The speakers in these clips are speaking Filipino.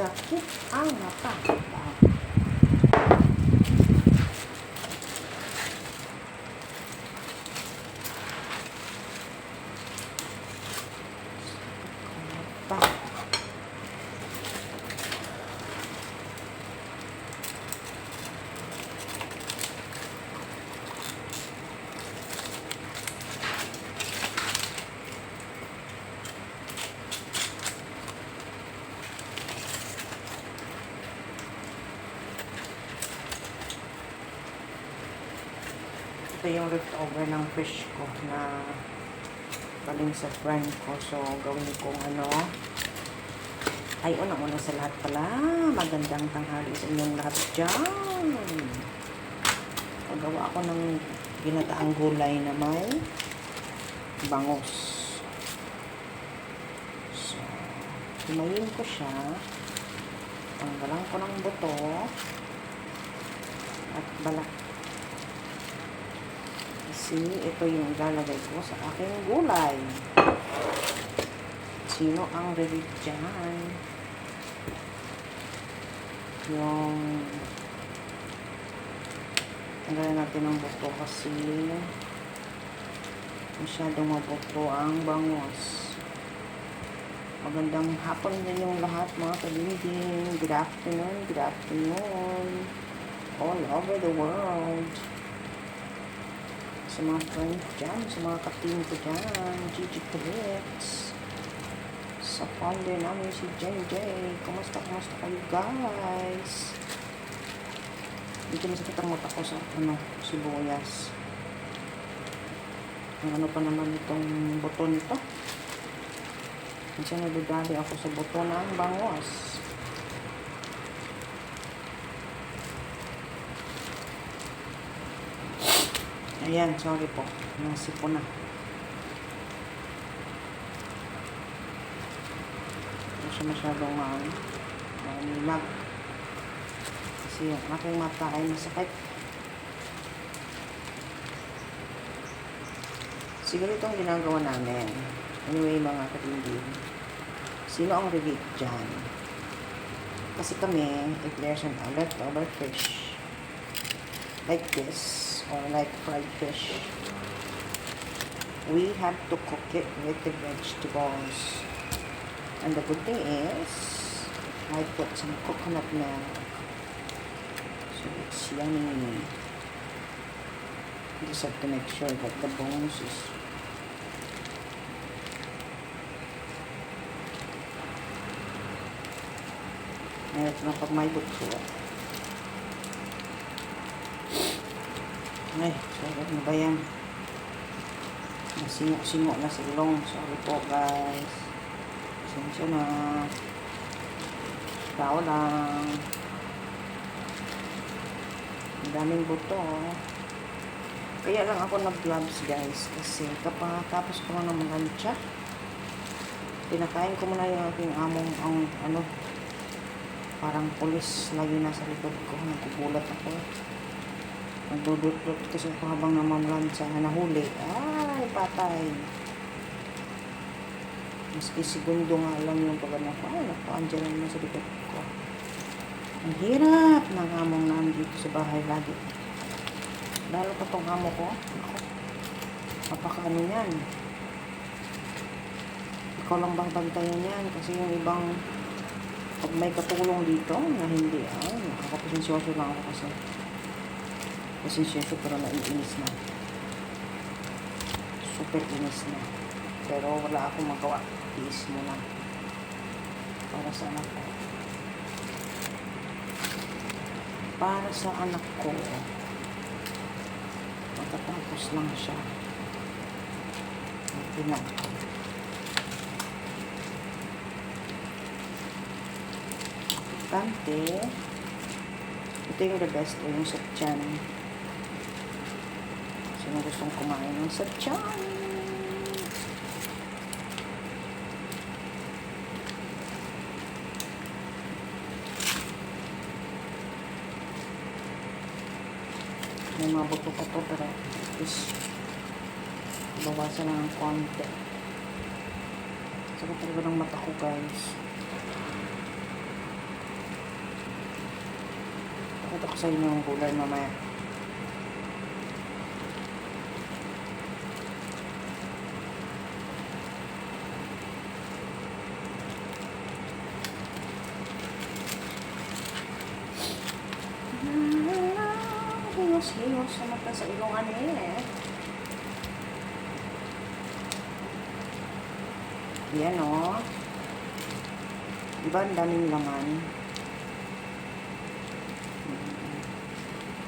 Sakit ang mata. Ito yung leftover ng fish ko na galing sa friend ko. So, gawin kong ano. Ay, una-una sa lahat pala. Magandang tanghali sa inyong lahat dyan. Pagawa ako ng ginataang gulay na may bangus. So, himayin ko siya. Tanggalan ko ng buto at balat. Kasi ito yung ilalagay ko sa aking gulay. Sino ang ready dyan? Yung tanggalin natin ng buto kasi masyadong mabuto ang bangus. Magandang hapon din yung lahat mga kalinding. Good afternoon, good afternoon. All over the world. Sa mga friends dyan, sa mga ka-team ko dyan, Gigi Colets, sa founder namin si JJ, kumusta kayo guys? Dito na sakit ang mata ko sa sibuyas. Ang ano pa naman itong buto nito. Minsan nagdadali ako sa buto ng bangus. Ayan, sorry po. Nasipo na. Hindi siya masyadong manilag. Kasi yung aking mata ay masakit. Siguro itong ginagawa namin. Anyway, mga katindi. Sino ang relate dyan? Kasi kami, if there's an leftover fish, like this, or like fried fish, we have to cook it with the vegetables. And the good thing is I put some coconut milk, so it's yummy. You just have to make sure that the bones is mayroon na pag may buto. Ay, sorry, ano ba yan? Nasingo-singo na sa ilong. Sorry po, guys. Pasensya na. Tao lang. Ang daming buto. Kaya lang ako nag-gloves, guys. Kasi kapag tapos ko na ng mga pinakain ko muna yung aking among parang pulis lagi nasa likod ko. Nagugulat ako. Nagdudot-dot kasi ako habang namamlansya na nahuli. Ay, patay. Maski segundo nga lang yung pagano ko. Ay, naku, andyan naman sa likod ko. Ang hirap ng among nandito sa bahay lagi. Lalo pa tong amo ko. Ako, mapakaano yan. Ikaw lang bang bantayan yan? Kasi yung ibang pag may katulong dito na hindi, ay, nakakapasensyoso lang ako kasi. Pasensyoso pero naiinis na. Super inis na. Pero wala akong magawa. Iis mo na. Para sa anak ko. Para sa anak ko. Matatapos lang siya. Pinag. Importante. Ito yung the best o yung sa tiyan. Sino gustong kumain ng satchan? May mga buto pa to pero is bawasan lang ng konti. Sakit talaga ng mata ko, guys. Ito ko sa inyo yung gulay mamaya. Hingos-hingos naman ka sa ilong ano eh. Yan o. Diba ang daming laman?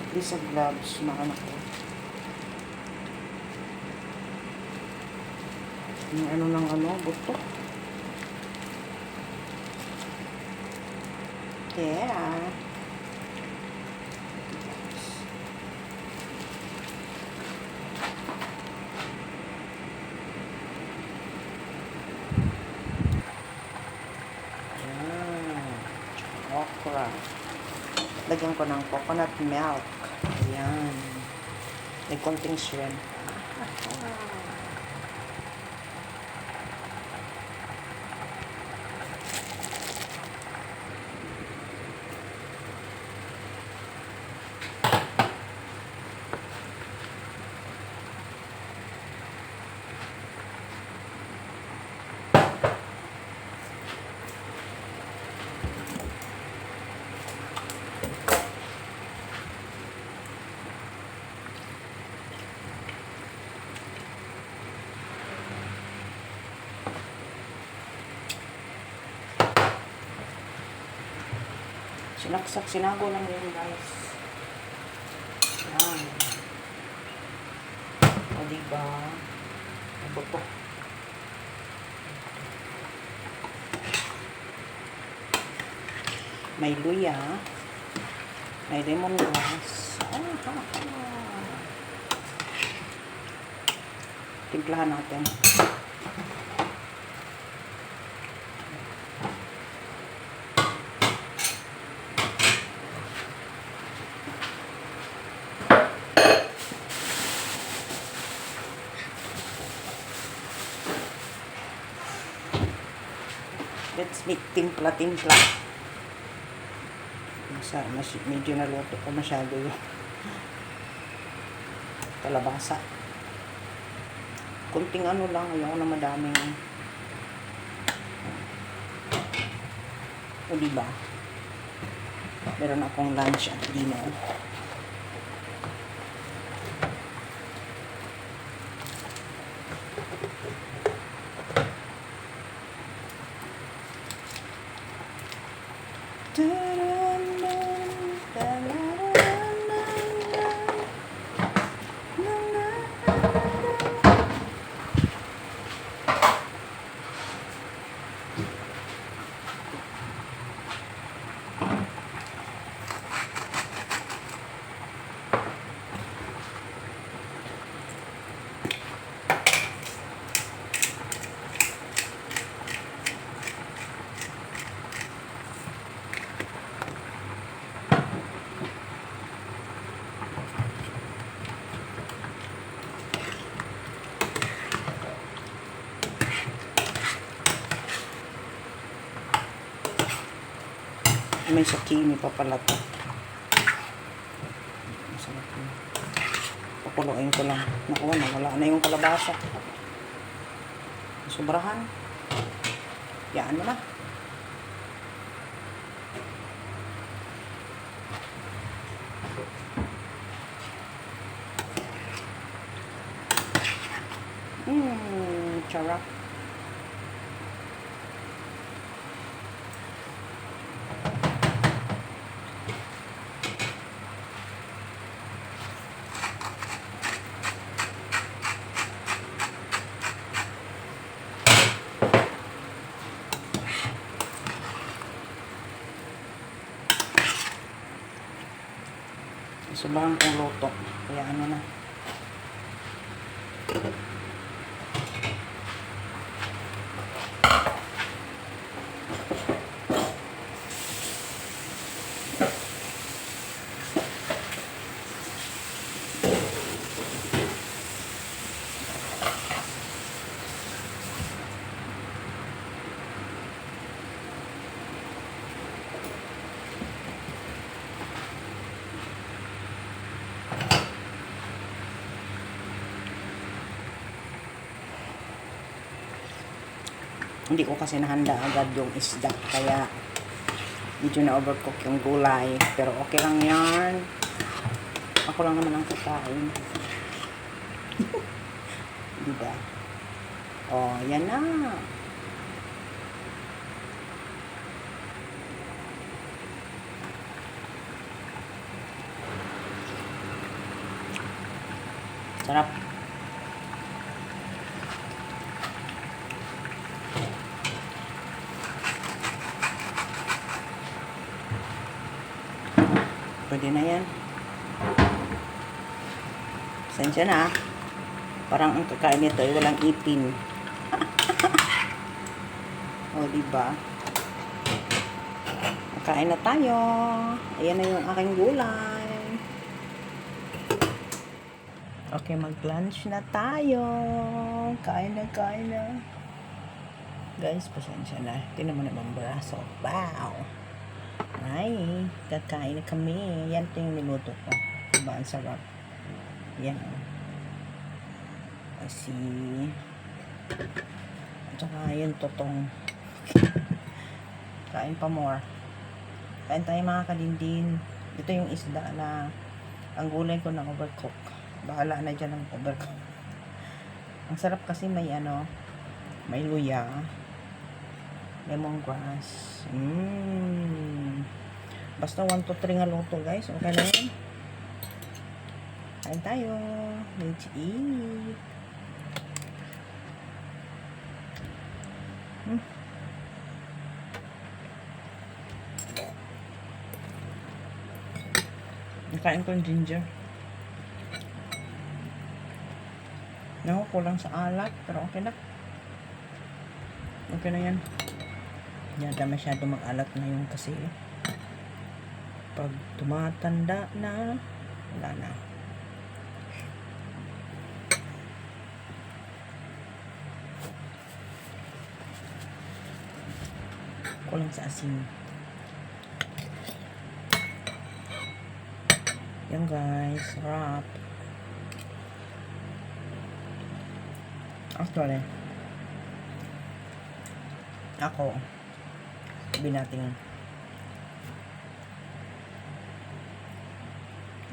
At least sa gloves, maano ko. Yung ano ng ano, buto. Yeah. Okra. Lagyan ko ng coconut milk. Ayan. May konting shrimp. Sinaksak, sinago lang yun guys. Yan. O diba? Buto. May luya. May lemongrass. Timplahan natin. Let's make timpla-timpla. Medyo naluto ko masyado yung kalabasa. Kunting ano lang, ayoko na madaming. O diba? Meron akong lunch at dinner. May zucchini pa pala to. Masarap yun. Pakuluin ko lang. Naku, nawala na yung kalabasa. Sobrahan. Yan mo na. Charap. Sobrang kong luto. Kaya ano na. Hindi ko kasi nahanda agad yung isda. Kaya, medyo na-overcook yung gulay. Pero okay lang yan. Ako lang naman ang kakain. Diba? Oh, yan na. Sarap. Pwede na yan. Pasensya na. Parang ang kakain nito ay walang ipin. O, diba? Kain na tayo. Ayan na yung aking gulay. Okay, mag-lunch na tayo. Kain na, kain na. Guys, pasensya na. Tingnan mo naman braso. Wow! Ay, kakain na kami. Yan ito yung minuto ko. Diba? Ang sarap. Yan. Kasi, at saka yun totong. Kain pa more. Kain tayo mga kalindin. Ito yung isda na ang gulay ko na overcook. Bahala na dyan ang overcook. Ang sarap kasi may may luya, lemongrass. Basta 1 to 3 nga luto guys. Okay na yun. Kain tayo. Let's eat. Nakain ko yung ginger. Naku, kulang sa alat. Pero okay na. Okay na yan. Yata masyado mag-alat na yung kasi. Pag tumatanda na, wala na. Kulang sa asin. Yan guys, sarap. Actually, ako, sabihin natin,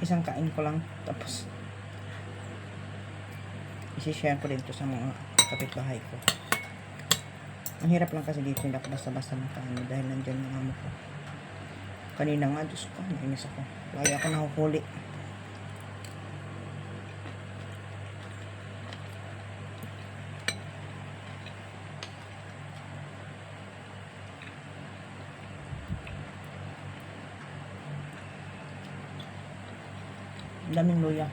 isang kain ko lang, tapos isi-share ko dito sa mga kapitbahay ko. Ang hirap lang kasi dito, hindi ako basta-basta makaano dahil nandyan yung amo ko. Kanina nga, Diyos ko, nainis ako. Lagi ako nahuhuli. Daming luya.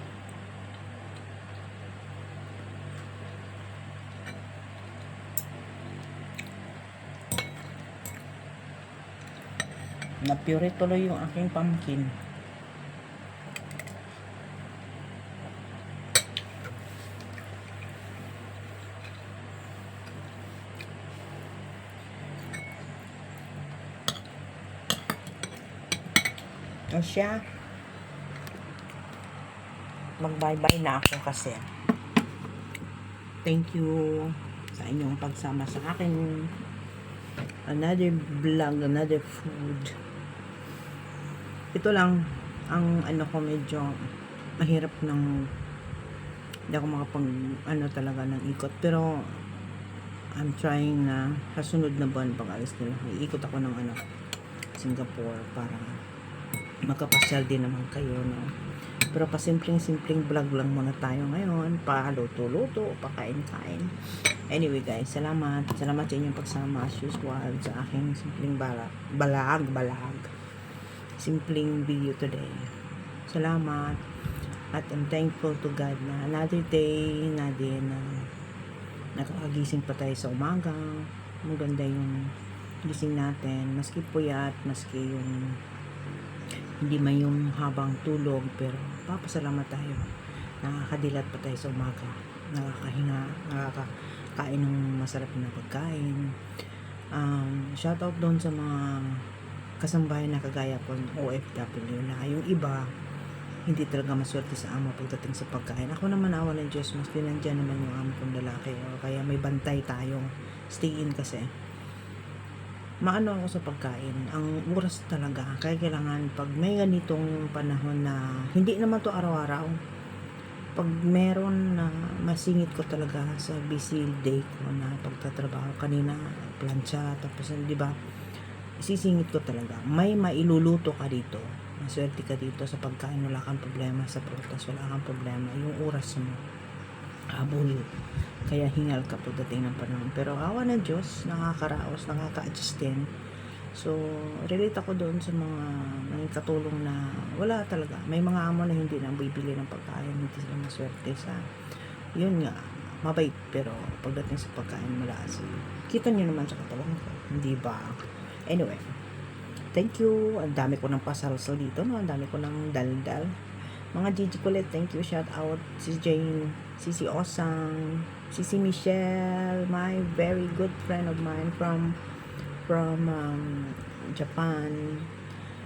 Na-pure tuloy yung aking pumpkin. O siya, mag-bye-bye na ako kasi. Thank you sa inyong pagsama sa akin. Another vlog, another food. Ito lang ang ko medyo mahirap ng hindi ako makapag talaga ng ikot, pero I'm trying na sa sunod na buwan pag alis nila iikot ako ng Singapore para makapasyal din naman kayo, no? Pero pasimpleng vlog lang muna tayo ngayon, paluto-luto, pakain-kain. Anyway guys, salamat sa inyong pagsama as usual sa aking simpleng balag simpleng video today. Salamat. At I'm thankful to God na another day na din na nakakagising pa tayo sa umaga. Maganda yung gising natin. Maski puyat, maski yung hindi man yung habang tulog, pero papasalamat tayo. Nakakadilat pa tayo sa umaga. Nakakahinga, nakakain ng masarap na pagkain. Shoutout doon sa mga kasambahay na kagaya ko ng OFW na yung iba hindi talaga maswerte sa amo pagdating sa pagkain. Ako naman, awa ng Diyos, mas pinandyan naman yung amo kong lalaki. O kaya may bantay tayo. Stay in kasi. Maano ako sa pagkain. Ang oras talaga. Kaya kailangan pag may ganitong panahon na hindi naman to araw-araw. Pag meron na masingit ko talaga sa busy day ko na pagtatrabaho kanina, plancha, tapos di ba, isisingit ko talaga. May mailuluto ka dito. Maswerte ka dito sa pagkain. Wala kang problema sa prutas. Wala kang problema. Yung oras mo, habol. Kaya hingal ka pagdating ng panahon. Pero awa ng Diyos, nakakaraos, nakaka-adjust din. So, relate ako doon sa mga katulong na wala talaga. May mga amo na hindi na bibili ng pagkain, hindi sila maswerte sa, yun nga, mabait. Pero pagdating sa pagkain, malakas. Kita nyo naman sa katawan ko, hindi ba? Anyway, thank you. Ang dami ko ng pasalsal dito, no? Ang dami ko ng daldal. Mga Gigi Colette, thank you. Shout out si Jane, si Osang, si Michelle, my very good friend of mine from Japan.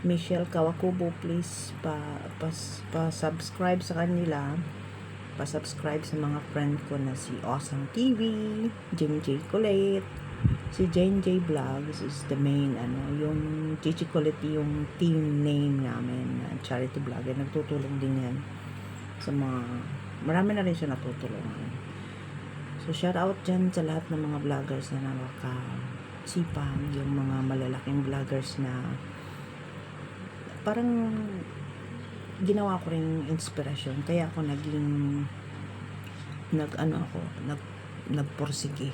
Michelle Kawakubo, please pa-subscribe sa kanila. Pa-subscribe sa mga friend ko na si Awesome TV, Jim J. Colette, si Jane J. Vlogs is the main, yung Gigi Colette yung team name namin, charity vlogger. Nagtutulong din yan sa mga, marami na rin siya natutulungan. So, shout out dyan sa lahat ng mga vloggers na nakakasipag, yung mga malalaking vloggers na parang ginawa ko rin inspirasyon. Kaya ako nagporsige.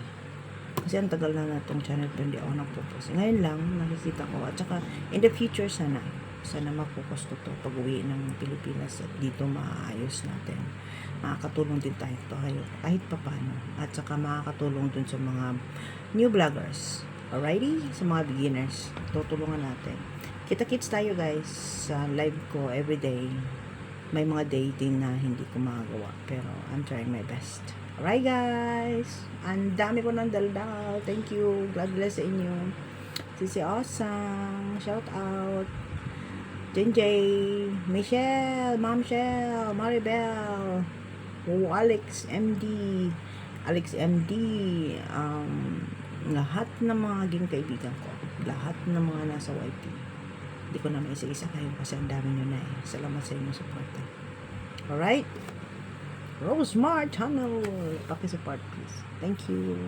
Kasi ang tagal na itong channel pero hindi ako nagpo-post. Ngayon lang, nakikita ko. At saka, in the future sana mapopost ko to pag uwi ng Pilipinas at dito maayos natin. Makakatulong din tayo kahit papano. At saka makakatulong dun sa mga new vloggers. Alrighty? Sa mga beginners. Tutulungan natin. Kita-kits tayo guys sa live ko everyday. May mga day din na hindi ko magagawa. Pero I'm trying my best. Alright guys. Ang dami ko ng daldal. Thank you. God bless sa inyo. Si Awesome. Shout out. Jane, Michelle, Ma'am Michelle, Maribel, Alex MD, lahat ng mga naging kaibigan ko, lahat ng mga nasa YT. Hindi ko na maisa-isa kayo kasi ang dami nyo na eh. Salamat sa inyong support. Alright? Rosemar Channel, pakisupport please. Thank you.